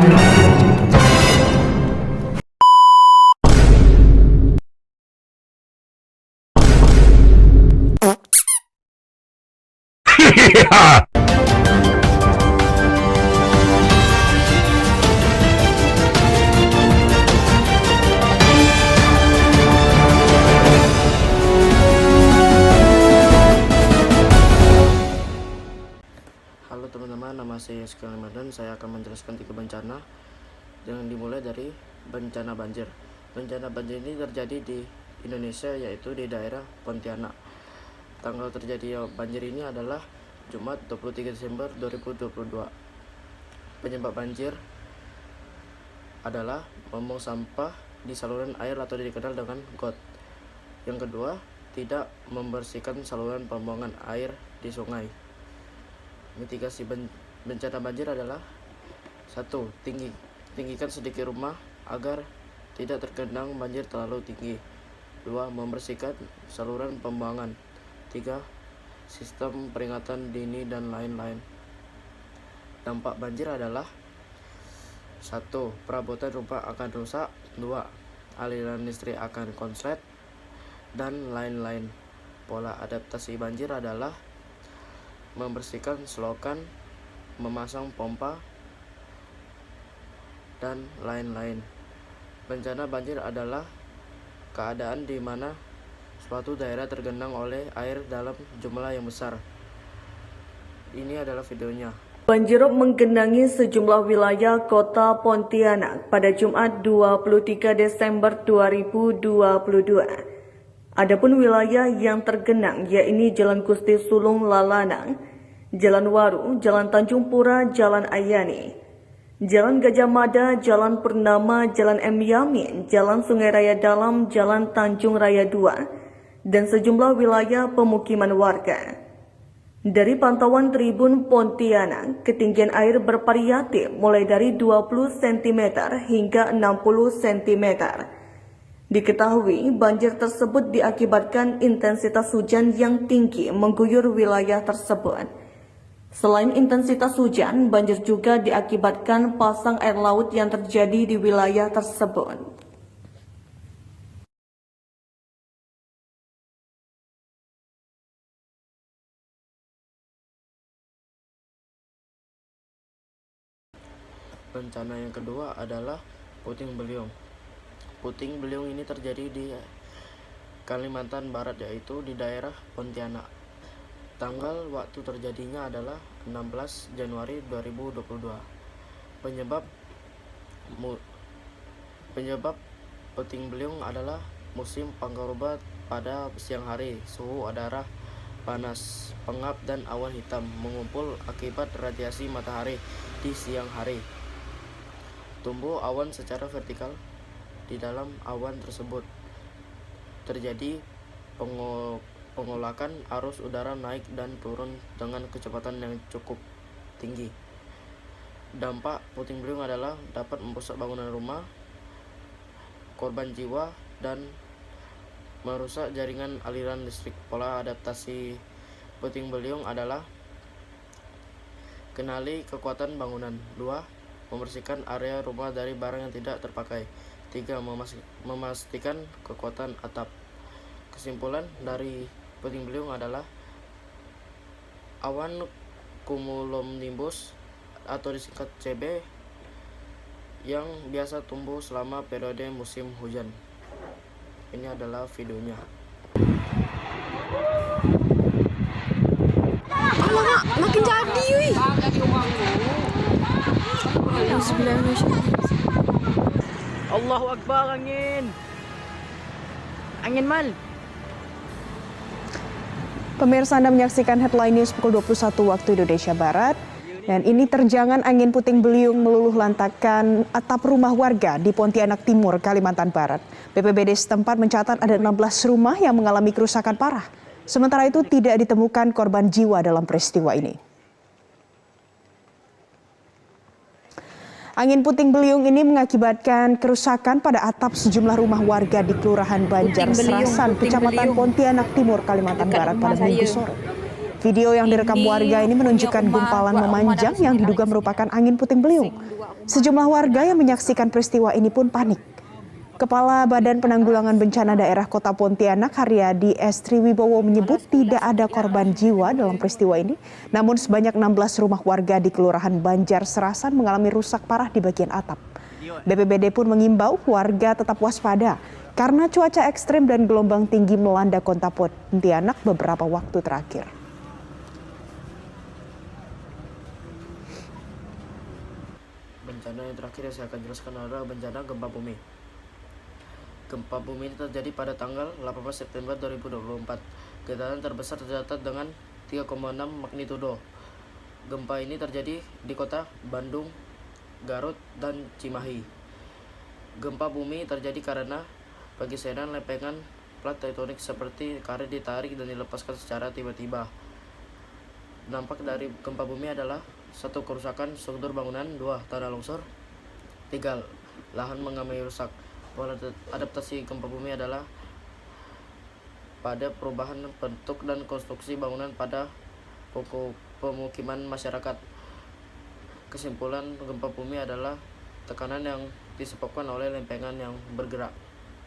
Halo teman-teman, nama saya Rizky Ramadan. Saya akan menjelaskan 3 bencana yang dimulai dari bencana banjir. Bencana banjir ini terjadi di Indonesia, yaitu di daerah Pontianak. Tanggal terjadi banjir ini adalah Jumat 23 Desember 2022. Penyebab banjir adalah membuang sampah di saluran air atau dikenal dengan got. Yang kedua, tidak membersihkan saluran pembuangan air di sungai. Mitigasi bencana banjir adalah 1. Tinggikan sedikit rumah agar tidak tergenang banjir terlalu tinggi. 2. Membersihkan saluran pembuangan. 3. Sistem peringatan dini dan lain-lain. Dampak banjir adalah 1. Perabotan rumah akan rusak. 2. Aliran listrik akan konslet, dan lain-lain. Pola adaptasi banjir adalah membersihkan selokan, memasang pompa, dan lain-lain. Bencana banjir adalah keadaan di mana suatu daerah tergenang oleh air dalam jumlah yang besar. Ini adalah videonya. Banjirop menggenangi sejumlah wilayah kota Pontianak pada Jumat 23 Desember 2022. Adapun wilayah yang tergenang yakni Jalan Gusti Sulung Lalanang, Jalan Waru, Jalan Tanjung Pura, Jalan Ayani, Jalan Gajah Mada, Jalan Purnama, Jalan M. Yamin, Jalan Sungai Raya Dalam, Jalan Tanjung Raya 2, dan sejumlah wilayah pemukiman warga. Dari pantauan Tribun Pontianak, ketinggian air bervariatif mulai dari 20 cm hingga 60 cm. Diketahui banjir tersebut diakibatkan intensitas hujan yang tinggi mengguyur wilayah tersebut. Selain intensitas hujan, banjir juga diakibatkan pasang air laut yang terjadi di wilayah tersebut. Bencana yang kedua adalah puting beliung. Puting beliung ini terjadi di Kalimantan Barat, yaitu di daerah Pontianak. Tanggal waktu terjadinya adalah 16 Januari 2022. Penyebab puting beliung adalah musim pangkaruba pada siang hari. Suhu udara panas, pengap, dan awan hitam mengumpul akibat radiasi matahari di siang hari. Tumbuh awan secara vertikal. Di dalam awan tersebut terjadi pengolakan arus udara naik dan turun dengan kecepatan yang cukup tinggi. Dampak puting beliung adalah dapat merusak bangunan rumah, korban jiwa, dan merusak jaringan aliran listrik. Pola adaptasi puting beliung adalah kenali kekuatan bangunan. 2. Membersihkan area rumah dari barang yang tidak terpakai. 3. Memastikan kekuatan atap. Kesimpulan dari puting beliung adalah awan cumulonimbus atau disingkat CB yang biasa tumbuh selama periode musim hujan. Ini adalah videonya. Alamak, makin jadi wih. Allahu Akbar, angin. Angin mal. Pemirsa, Anda menyaksikan Headline News pukul 21 waktu Indonesia Barat. Dan ini terjangan angin puting beliung meluluh lantakan atap rumah warga di Pontianak Timur, Kalimantan Barat. BPBD setempat mencatat ada 16 rumah yang mengalami kerusakan parah. Sementara itu tidak ditemukan korban jiwa dalam peristiwa ini. Angin puting beliung ini mengakibatkan kerusakan pada atap sejumlah rumah warga di Kelurahan Banjar Serasan, Kecamatan Pontianak Timur, Kalimantan Barat pada Minggu sore. Video yang direkam warga ini menunjukkan gumpalan memanjang yang diduga merupakan angin puting beliung. Sejumlah warga yang menyaksikan peristiwa ini pun panik. Kepala Badan Penanggulangan Bencana Daerah Kota Pontianak, Haryadi S. Triwibowo menyebut tidak ada korban jiwa dalam peristiwa ini. Namun sebanyak 16 rumah warga di Kelurahan Banjar Serasan mengalami rusak parah di bagian atap. BPBD pun mengimbau warga tetap waspada karena cuaca ekstrem dan gelombang tinggi melanda Kota Pontianak beberapa waktu terakhir. Bencana yang terakhir yang saya akan jelaskan adalah bencana gempa bumi. Gempa bumi ini terjadi pada tanggal 18 September 2024. Getaran terbesar tercatat dengan 3,6 magnitudo. Gempa ini terjadi di kota Bandung, Garut, dan Cimahi. Gempa bumi terjadi karena pergeseran lempengan plat tektonik seperti karet ditarik dan dilepaskan secara tiba-tiba. Dampak dari gempa bumi adalah 1. Kerusakan struktur bangunan, 2. Tanah longsor, 3. Lahan mengalami rusak. Pola adaptasi gempa bumi adalah pada perubahan bentuk dan konstruksi bangunan pada pemukiman masyarakat. Kesimpulan gempa bumi adalah tekanan yang disebabkan oleh lempengan yang bergerak.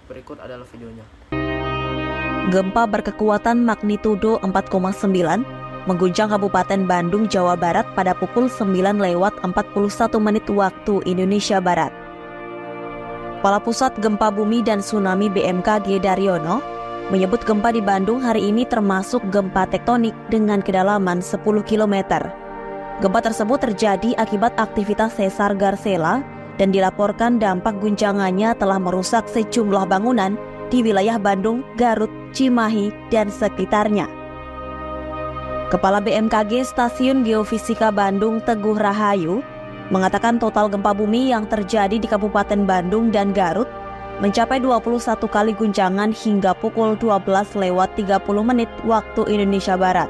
Berikut adalah videonya. Gempa berkekuatan magnitudo 4,9 mengguncang Kabupaten Bandung, Jawa Barat pada pukul 9:41 waktu Indonesia Barat. Kepala Pusat Gempa Bumi dan Tsunami BMKG Daryono menyebut gempa di Bandung hari ini termasuk gempa tektonik dengan kedalaman 10 km. Gempa tersebut terjadi akibat aktivitas sesar Garcella dan dilaporkan dampak guncangannya telah merusak sejumlah bangunan di wilayah Bandung, Garut, Cimahi, dan sekitarnya. Kepala BMKG Stasiun Geofisika Bandung Teguh Rahayu mengatakan total gempa bumi yang terjadi di Kabupaten Bandung dan Garut mencapai 21 kali guncangan hingga pukul 12:30 waktu Indonesia Barat.